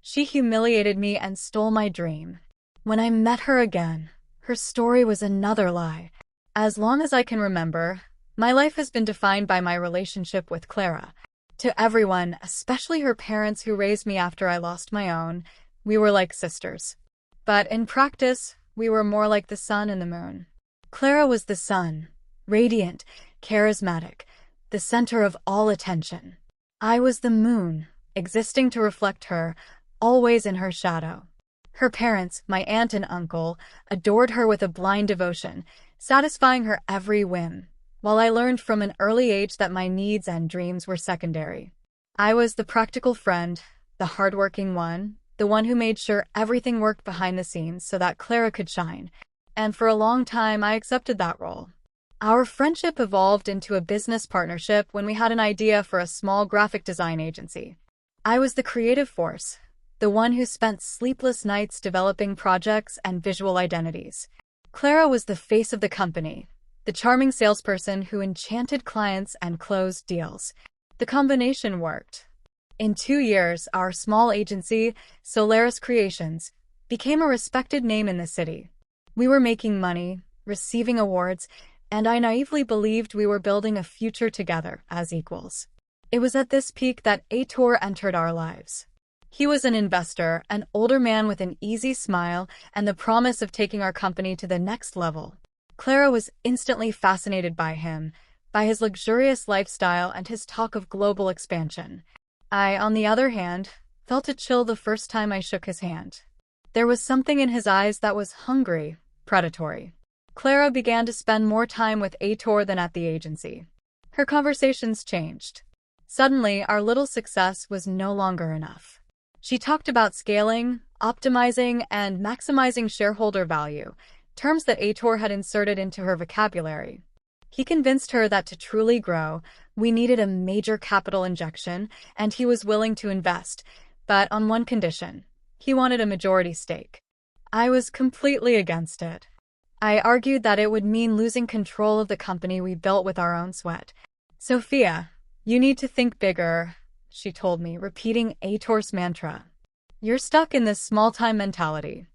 She humiliated me and stole my dream. When I met her again, her story was another lie. As long as I can remember, my life has been defined by my relationship with Clara. To everyone, especially her parents who raised me after I lost my own, we were like sisters. But in practice, we were more like the sun and the moon. Clara was the sun, radiant, charismatic, the center of all attention. I was the moon, existing to reflect her, always in her shadow. Her parents, my aunt and uncle, adored her with a blind devotion, satisfying her every whim, while I learned from an early age that my needs and dreams were secondary. I was the practical friend, the hardworking one, the one who made sure everything worked behind the scenes so that Clara could shine, and for a long time I accepted that role. Our friendship evolved into a business partnership when we had an idea for a small graphic design agency. I was the creative force, the one who spent sleepless nights developing projects and visual identities. Clara was the face of the company, the charming salesperson who enchanted clients and closed deals. The combination worked. In 2 years, our small agency, Solaris Creations, became a respected name in the city. We were making money, receiving awards, and I naively believed we were building a future together as equals. It was at this peak that Heitor entered our lives. He was an investor, an older man with an easy smile and the promise of taking our company to the next level. Clara was instantly fascinated by him, by his luxurious lifestyle and his talk of global expansion. I, on the other hand, felt a chill the first time I shook his hand. There was something in his eyes that was hungry, predatory. Clara began to spend more time with Heitor than at the agency. Her conversations changed. Suddenly, our little success was no longer enough. She talked about scaling, optimizing, and maximizing shareholder value, terms that Heitor had inserted into her vocabulary. He convinced her that to truly grow, we needed a major capital injection, and he was willing to invest, but on one condition. He wanted a majority stake. I was completely against it. I argued that it would mean losing control of the company we built with our own sweat. "Sophia, you need to think bigger," she told me, repeating Heitor's mantra. "You're stuck in this small-time mentality."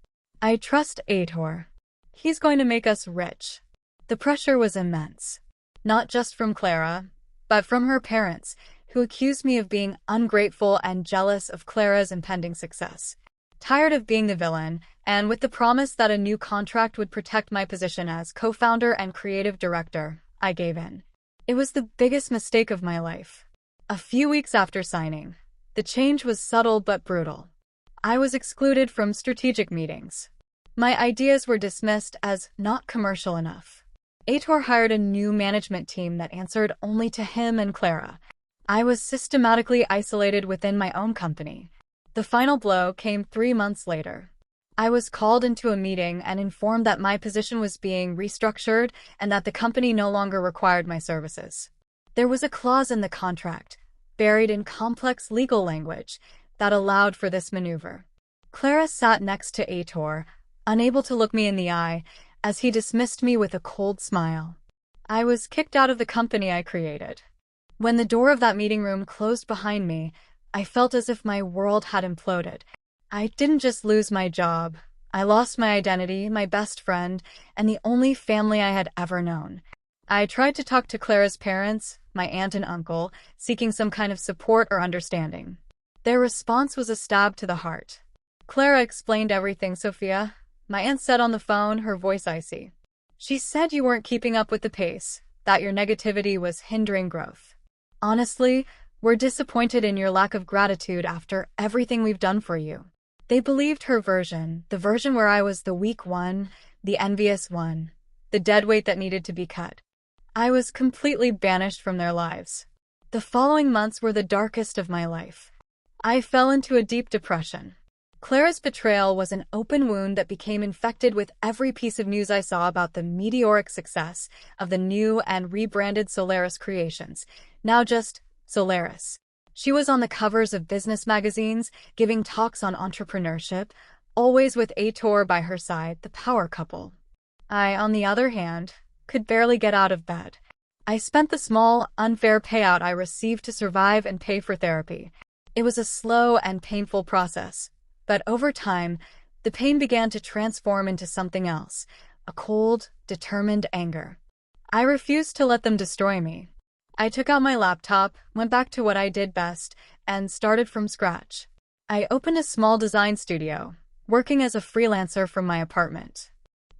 I trust Heitor. He's going to make us rich. The pressure was immense. Not just from Clara, but from her parents, who accused me of being ungrateful and jealous of Clara's impending success. Tired of being the villain, and with the promise that a new contract would protect my position as co-founder and creative director, I gave in. It was the biggest mistake of my life. A few weeks after signing, the change was subtle but brutal. I was excluded from strategic meetings. My ideas were dismissed as not commercial enough. Heitor hired a new management team that answered only to him and Clara. I was systematically isolated within my own company. The final blow came 3 months later. I was called into a meeting and informed that my position was being restructured and that the company no longer required my services. There was a clause in the contract, buried in complex legal language, that allowed for this maneuver. Clara sat next to Heitor, unable to look me in the eye, as he dismissed me with a cold smile. I was kicked out of the company I created. When the door of that meeting room closed behind me, I felt as if my world had imploded. I didn't just lose my job. I lost my identity, my best friend, and the only family I had ever known. I tried to talk to Clara's parents, my aunt and uncle, seeking some kind of support or understanding. Their response was a stab to the heart. "Clara explained everything, Sophia," my aunt said on the phone, her voice icy. "She said you weren't keeping up with the pace, that your negativity was hindering growth. Honestly, we're disappointed in your lack of gratitude after everything we've done for you." They believed her version, the version where I was the weak one, the envious one, the deadweight that needed to be cut. I was completely banished from their lives. The following months were the darkest of my life. I fell into a deep depression. Clara's betrayal was an open wound that became infected with every piece of news I saw about the meteoric success of the new and rebranded Solaris Creations, now just Solaris. She was on the covers of business magazines, giving talks on entrepreneurship, always with Heitor by her side, the power couple. I, on the other hand, could barely get out of bed. I spent the small, unfair payout I received to survive and pay for therapy. It was a slow and painful process, But over time, the pain began to transform into something else, a cold, determined anger. I refused to let them destroy me. I took out my laptop, went back to what I did best, and started from scratch. I opened a small design studio, working as a freelancer from my apartment.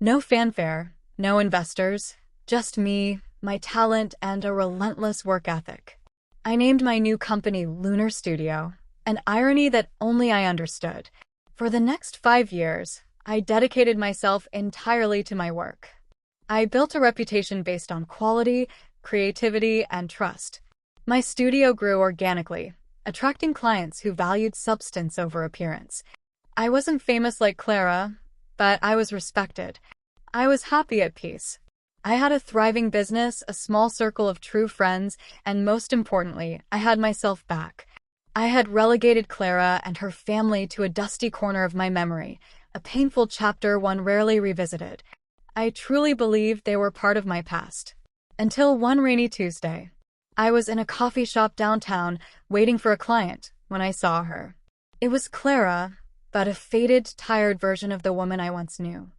No fanfare, no investors, just me, my talent, and a relentless work ethic. I named my new company Lunar Studio, an irony that only I understood. For the next 5 years, I dedicated myself entirely to my work. I built a reputation based on quality, creativity, and trust. My studio grew organically, attracting clients who valued substance over appearance. I wasn't famous like Clara, but I was respected. I was happy at peace. I had a thriving business, a small circle of true friends, and most importantly, I had myself back. I had relegated Clara and her family to a dusty corner of my memory, a painful chapter one rarely revisited. I truly believed they were part of my past. Until one rainy Tuesday. I was in a coffee shop downtown, waiting for a client, when I saw her. It was Clara, but a faded, tired version of the woman I once knew.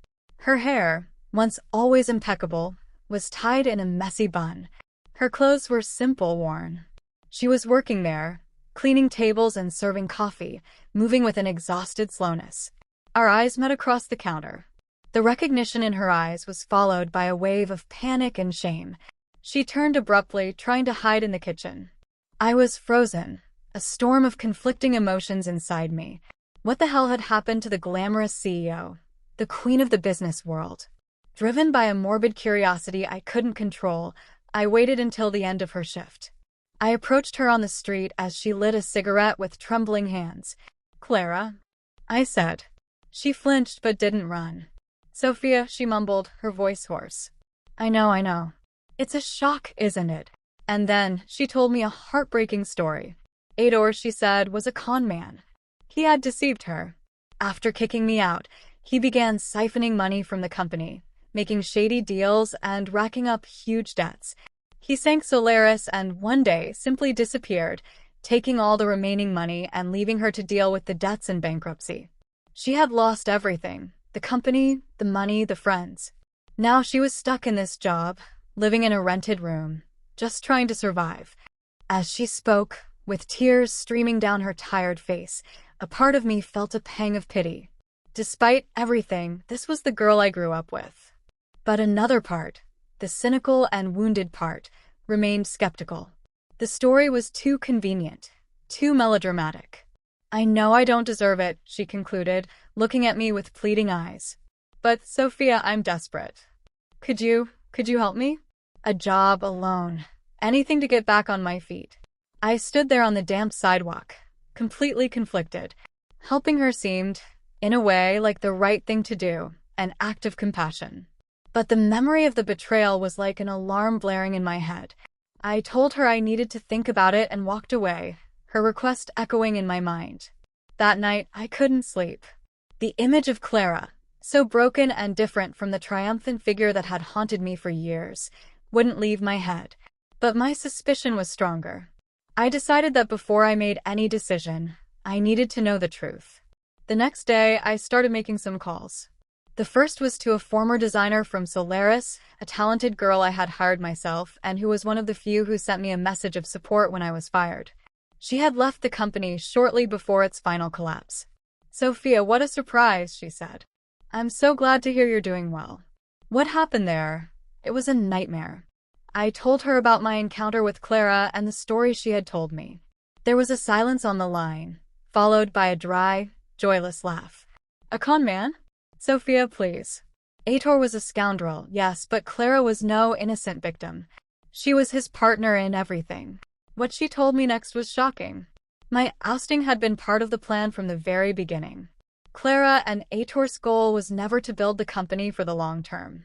Her hair, once always impeccable, was tied in a messy bun. Her clothes were simple worn. She was working there, cleaning tables and serving coffee, moving with an exhausted slowness. Our eyes met across the counter. The recognition in her eyes was followed by a wave of panic and shame. She turned abruptly, trying to hide in the kitchen. I was frozen, a storm of conflicting emotions inside me. What the hell had happened to the glamorous CEO, the queen of the business world? Driven by a morbid curiosity I couldn't control, I waited until the end of her shift. I approached her on the street as she lit a cigarette with trembling hands. "Clara," I said. She flinched but didn't run. "Sophia," she mumbled, her voice hoarse. I know. It's a shock, isn't it?" And then she told me a heartbreaking story. Ador, she said, was a con man. He had deceived her. After kicking me out, he began siphoning money from the company, making shady deals and racking up huge debts. He sank Solaris and one day simply disappeared, taking all the remaining money and leaving her to deal with the debts and bankruptcy. She had lost everything. The company, the money, the friends. Now she was stuck in this job, living in a rented room, just trying to survive. As she spoke, with tears streaming down her tired face, a part of me felt a pang of pity. Despite everything, this was the girl I grew up with. But another part, the cynical and wounded part, remained skeptical. The story was too convenient, too melodramatic. "I know I don't deserve it," she concluded, looking at me with pleading eyes. "But, Sophia, I'm desperate. Could you help me? A job, a loan, anything to get back on my feet." I stood there on the damp sidewalk, completely conflicted. Helping her seemed, in a way, like the right thing to do, an act of compassion. But the memory of the betrayal was like an alarm blaring in my head. I told her I needed to think about it and walked away, her request echoing in my mind. That night, I couldn't sleep. The image of Clara, so broken and different from the triumphant figure that had haunted me for years, wouldn't leave my head. But my suspicion was stronger. I decided that before I made any decision, I needed to know the truth. The next day, I started making some calls. The first was to a former designer from Solaris, a talented girl I had hired myself and who was one of the few who sent me a message of support when I was fired. She had left the company shortly before its final collapse. "Sophia, what a surprise," she said. "I'm so glad to hear you're doing well. What happened there? It was a nightmare." I told her about my encounter with Clara and the story she had told me. There was a silence on the line, followed by a dry, joyless laugh. "A con man? Sophia, please." Ator was a scoundrel, yes, but Clara was no innocent victim. She was his partner in everything. What she told me next was shocking. My ousting had been part of the plan from the very beginning. Clara and Ator's goal was never to build the company for the long term.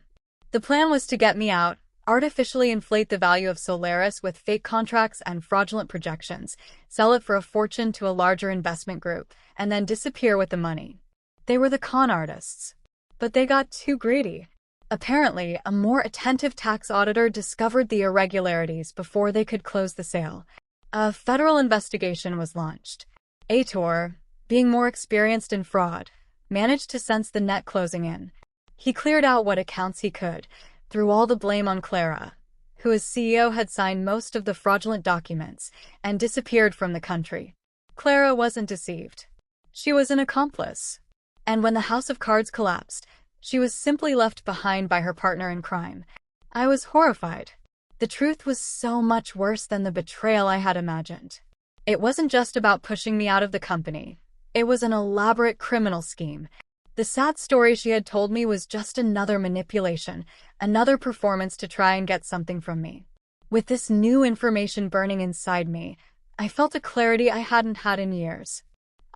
The plan was to get me out, artificially inflate the value of Solaris with fake contracts and fraudulent projections, sell it for a fortune to a larger investment group, and then disappear with the money. They were the con artists. But they got too greedy. Apparently, a more attentive tax auditor discovered the irregularities before they could close the sale. A federal investigation was launched. Ator, being more experienced in fraud, managed to sense the net closing in. He cleared out what accounts he could, threw all the blame on Clara, who as CEO had signed most of the fraudulent documents, and disappeared from the country. Clara wasn't deceived. She was an accomplice. And when the house of cards collapsed, she was simply left behind by her partner in crime. I was horrified. The truth was so much worse than the betrayal I had imagined. It wasn't just about pushing me out of the company. It was an elaborate criminal scheme. The sad story she had told me was just another manipulation, another performance to try and get something from me. With this new information burning inside me, I felt a clarity I hadn't had in years.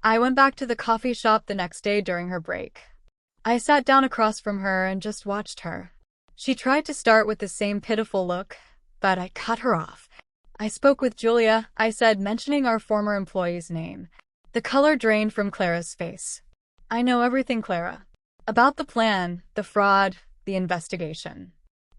I went back to the coffee shop the next day during her break. I sat down across from her and just watched her. She tried to start with the same pitiful look, but I cut her off. I spoke with Julia, I said, mentioning our former employee's name. The color drained from Clara's face. I know everything, Clara. About the plan, the fraud, the investigation.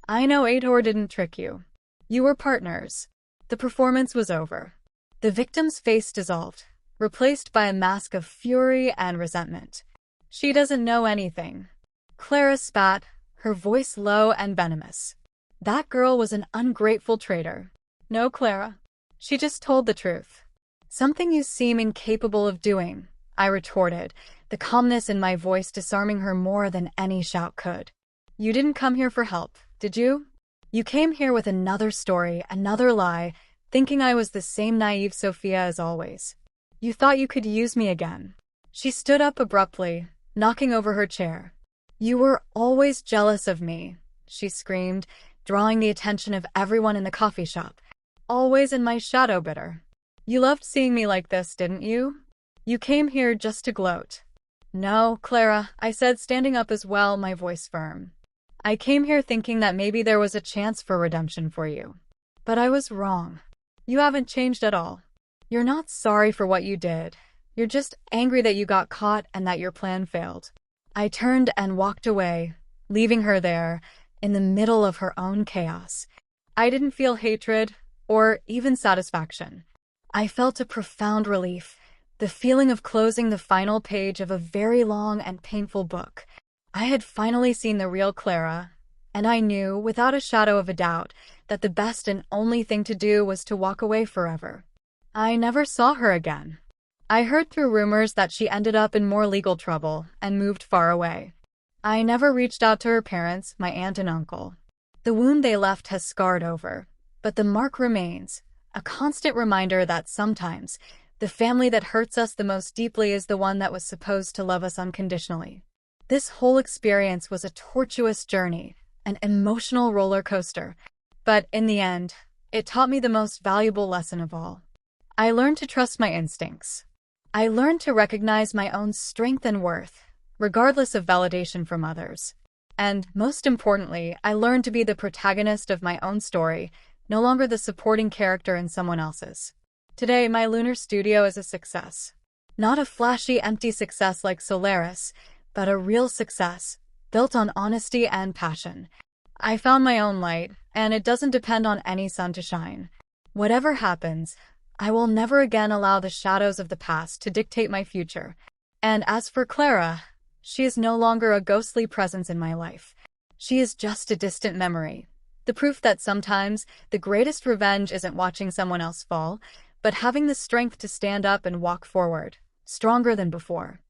I know Ador didn't trick you. You were partners. The performance was over. The victim's face dissolved, replaced by a mask of fury and resentment. She doesn't know anything. Clara spat, her voice low and venomous. That girl was an ungrateful traitor. No, Clara. She just told the truth. Something you seem incapable of doing, I retorted, the calmness in my voice disarming her more than any shout could. You didn't come here for help, did you? You came here with another story, another lie, thinking I was the same naive Sophia as always. You thought you could use me again. She stood up abruptly, knocking over her chair. You were always jealous of me, she screamed, drawing the attention of everyone in the coffee shop. Always in my shadow, bitter. You loved seeing me like this, didn't you? You came here just to gloat. No, Clara, I said, standing up as well, my voice firm. I came here thinking that maybe there was a chance for redemption for you. But I was wrong. You haven't changed at all. You're not sorry for what you did. You're just angry that you got caught and that your plan failed. I turned and walked away, leaving her there, in the middle of her own chaos. I didn't feel hatred or even satisfaction. I felt a profound relief, the feeling of closing the final page of a very long and painful book. I had finally seen the real Clara, and I knew, without a shadow of a doubt, that the best and only thing to do was to walk away forever. I never saw her again. I heard through rumors that she ended up in more legal trouble and moved far away. I never reached out to her parents, my aunt and uncle. The wound they left has scarred over, but the mark remains, a constant reminder that sometimes the family that hurts us the most deeply is the one that was supposed to love us unconditionally. This whole experience was a tortuous journey, an emotional roller coaster, but in the end, it taught me the most valuable lesson of all. I learned to trust my instincts. I learned to recognize my own strength and worth, regardless of validation from others. And, most importantly, I learned to be the protagonist of my own story, no longer the supporting character in someone else's. Today, my lunar studio is a success. Not a flashy, empty success like Solaris, but a real success, built on honesty and passion. I found my own light, and it doesn't depend on any sun to shine. Whatever happens, I will never again allow the shadows of the past to dictate my future. And as for Clara, she is no longer a ghostly presence in my life. She is just a distant memory. The proof that sometimes the greatest revenge isn't watching someone else fall, but having the strength to stand up and walk forward, stronger than before.